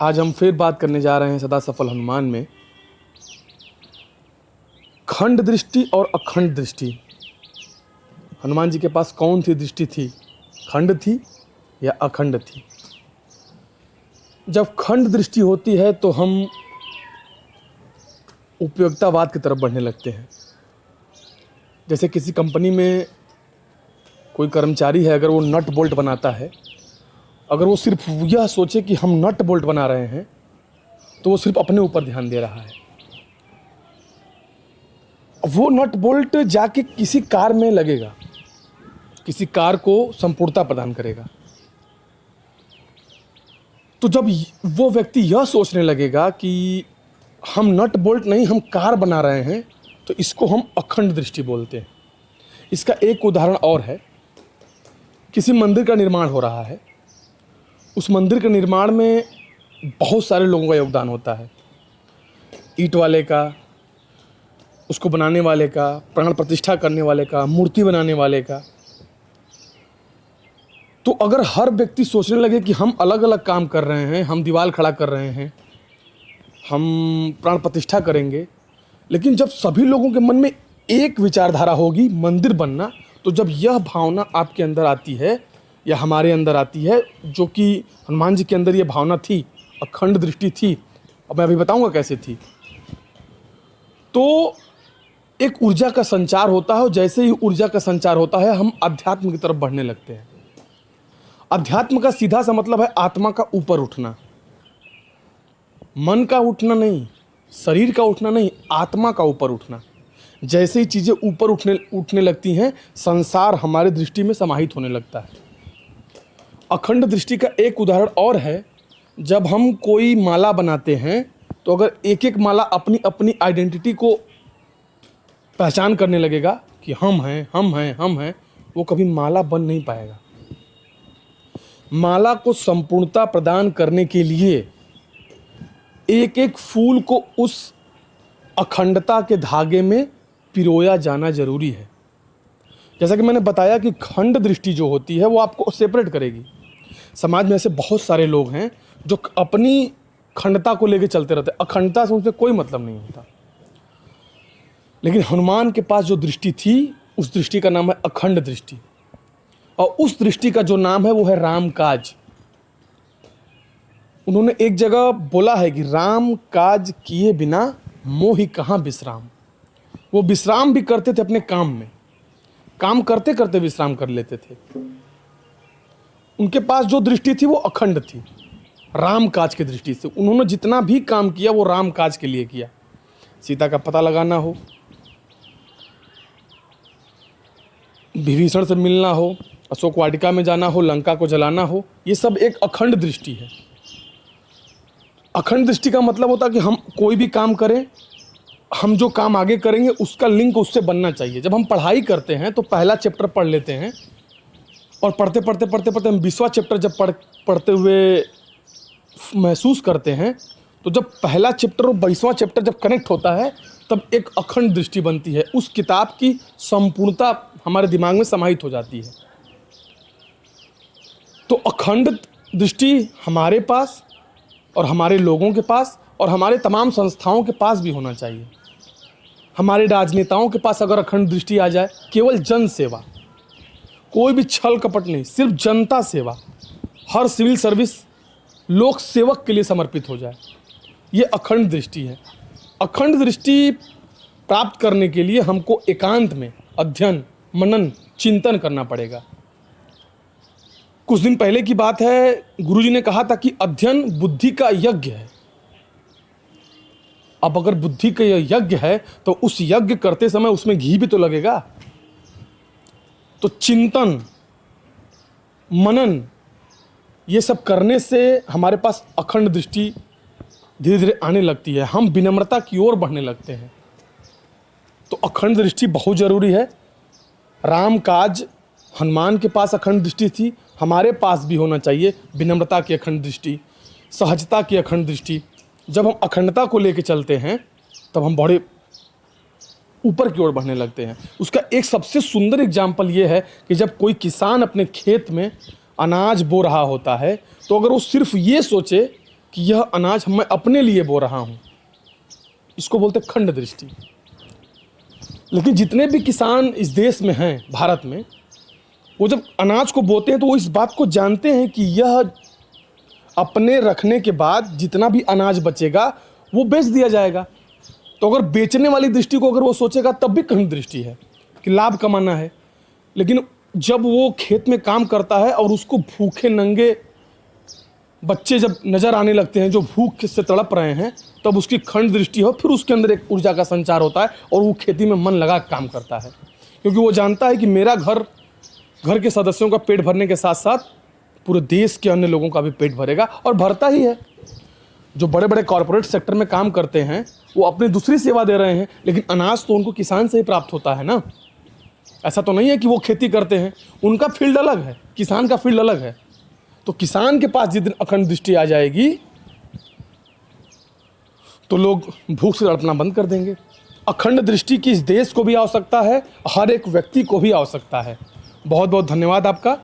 आज हम फिर बात करने जा रहे हैं सदा सफल हनुमान में खंड दृष्टि और अखंड दृष्टि। हनुमान जी के पास कौन सी दृष्टि थी, खंड थी या अखंड थी? जब खंड दृष्टि होती है तो हम उपयोगितावाद की तरफ बढ़ने लगते हैं। जैसे किसी कंपनी में कोई कर्मचारी है, अगर वो नट बोल्ट बनाता है, अगर वो सिर्फ यह सोचे कि हम नट बोल्ट बना रहे हैं तो वो सिर्फ अपने ऊपर ध्यान दे रहा है। वो नट बोल्ट जाके किसी कार में लगेगा, किसी कार को संपूर्णता प्रदान करेगा। तो जब वो व्यक्ति यह सोचने लगेगा कि हम नट बोल्ट नहीं, हम कार बना रहे हैं, तो इसको हम अखंड दृष्टि बोलते हैं। इसका एक उदाहरण और है। किसी मंदिर का निर्माण हो रहा है, उस मंदिर के निर्माण में बहुत सारे लोगों का योगदान होता है। ईंट वाले का, उसको बनाने वाले का, प्राण प्रतिष्ठा करने वाले का, मूर्ति बनाने वाले का। तो अगर हर व्यक्ति सोचने लगे कि हम अलग अलग काम कर रहे हैं, हम दीवार खड़ा कर रहे हैं, हम प्राण प्रतिष्ठा करेंगे, लेकिन जब सभी लोगों के मन में एक विचारधारा होगी मंदिर बनना, तो जब यह भावना आपके अंदर आती है या हमारे अंदर आती है, जो कि हनुमान जी के अंदर यह भावना थी, अखंड दृष्टि थी, अब मैं अभी बताऊंगा कैसे थी, तो एक ऊर्जा का संचार होता है। और जैसे ही ऊर्जा का संचार होता है, हम अध्यात्म की तरफ बढ़ने लगते हैं। अध्यात्म का सीधा सा मतलब है आत्मा का ऊपर उठना, मन का उठना नहीं, शरीर का उठना नहीं, आत्मा का ऊपर उठना। जैसे ही चीज़ें ऊपर उठने लगती हैं, संसार हमारे दृष्टि में समाहित होने लगता है। अखंड दृष्टि का एक उदाहरण और है। जब हम कोई माला बनाते हैं तो अगर एक एक माला अपनी अपनी आइडेंटिटी को पहचान करने लगेगा कि हम हैं, हम हैं, हम हैं, वो कभी माला बन नहीं पाएगा। माला को संपूर्णता प्रदान करने के लिए एक एक फूल को उस अखंडता के धागे में पिरोया जाना जरूरी है। जैसा कि मैंने बताया कि खंड दृष्टि जो होती है वो आपको सेपरेट करेगी। समाज में ऐसे बहुत सारे लोग हैं जो अपनी खंडता को लेकर चलते रहते हैं, अखंडता से उनसे कोई मतलब नहीं होता। लेकिन हनुमान के पास जो दृष्टि थी, उस दृष्टि का नाम है अखंड दृष्टि, और उस दृष्टि का जो नाम है वो है राम काज। उन्होंने एक जगह बोला है कि राम काज किए बिना मोहि कहाँ विश्राम। वो विश्राम भी करते थे अपने काम में, काम करते करते विश्राम कर लेते थे। उनके पास जो दृष्टि थी वो अखंड थी, राम काज की दृष्टि से। उन्होंने जितना भी काम किया वो राम काज के लिए किया। सीता का पता लगाना हो, विभीषण से मिलना हो, अशोक वाटिका में जाना हो, लंका को जलाना हो, ये सब एक अखंड दृष्टि है। अखंड दृष्टि का मतलब होता है कि हम कोई भी काम करें, हम जो काम आगे करेंगे उसका लिंक उससे बनना चाहिए। जब हम पढ़ाई करते हैं तो पहला चैप्टर पढ़ लेते हैं, और पढ़ते पढ़ते पढ़ते पढ़ते हम 20वां चैप्टर जब पढ़ते हुए महसूस करते हैं, तो जब पहला चैप्टर और 22वां चैप्टर जब कनेक्ट होता है, तब एक अखंड दृष्टि बनती है। उस किताब की संपूर्णता हमारे दिमाग में समाहित हो जाती है। तो अखंड दृष्टि हमारे पास और हमारे लोगों के पास और हमारे तमाम संस्थाओं के पास भी होना चाहिए। हमारे राजनेताओं के पास अगर अखंड दृष्टि आ जाए, केवल जन सेवा, कोई भी छल कपट नहीं, सिर्फ जनता सेवा, हर सिविल सर्विस लोक सेवक के लिए समर्पित हो जाए, ये अखंड दृष्टि है। अखंड दृष्टि प्राप्त करने के लिए हमको एकांत में अध्ययन, मनन, चिंतन करना पड़ेगा। कुछ दिन पहले की बात है, गुरुजी ने कहा था कि अध्ययन बुद्धि का यज्ञ है। अब अगर बुद्धि का यह यज्ञ है तो उस यज्ञ करते समय उसमें घी भी तो लगेगा। तो चिंतन, मनन, ये सब करने से हमारे पास अखंड दृष्टि धीरे धीरे आने लगती है, हम विनम्रता की ओर बढ़ने लगते हैं। तो अखंड दृष्टि बहुत जरूरी है। राम काज, हनुमान के पास अखंड दृष्टि थी, हमारे पास भी होना चाहिए विनम्रता की अखंड दृष्टि, सहजता की अखंड दृष्टि। जब हम अखंडता को लेकर चलते हैं तब हम बड़े ऊपर की ओर बढ़ने लगते हैं। उसका एक सबसे सुंदर एग्जाम्पल ये है कि जब कोई किसान अपने खेत में अनाज बो रहा होता है, तो अगर वो सिर्फ ये सोचे कि यह अनाज मैं अपने लिए बो रहा हूँ, इसको बोलते खंड दृष्टि। लेकिन जितने भी किसान इस देश में हैं, भारत में, वो जब अनाज को बोते हैं तो वो इस बात को जानते हैं कि यह अपने रखने के बाद जितना भी अनाज बचेगा वो बेच दिया जाएगा। तो अगर बेचने वाली दृष्टि को अगर वो सोचेगा तब भी खंड दृष्टि है कि लाभ कमाना है। लेकिन जब वो खेत में काम करता है और उसको भूखे नंगे बच्चे जब नज़र आने लगते हैं जो भूख से तड़प रहे हैं, तब उसकी खंड दृष्टि हो, फिर उसके अंदर एक ऊर्जा का संचार होता है और वो खेती में मन लगा काम करता है, क्योंकि वो जानता है कि मेरा घर के सदस्यों का पेट भरने के साथ साथ पूरे देश के अन्य लोगों का भी पेट भरेगा, और भरता ही है। जो बड़े बड़े कॉरपोरेट सेक्टर में काम करते हैं वो अपनी दूसरी सेवा दे रहे हैं, लेकिन अनाज तो उनको किसान से ही प्राप्त होता है ना। ऐसा तो नहीं है कि वो खेती करते हैं, उनका फील्ड अलग है, किसान का फील्ड अलग है। तो किसान के पास जिस दिन अखंड दृष्टि आ जाएगी तो लोग भूख से तड़पना बंद कर देंगे। अखंड दृष्टि की इस देश को भी आवश्यकता है, हर एक व्यक्ति को भी आवश्यकता है। बहुत बहुत धन्यवाद आपका।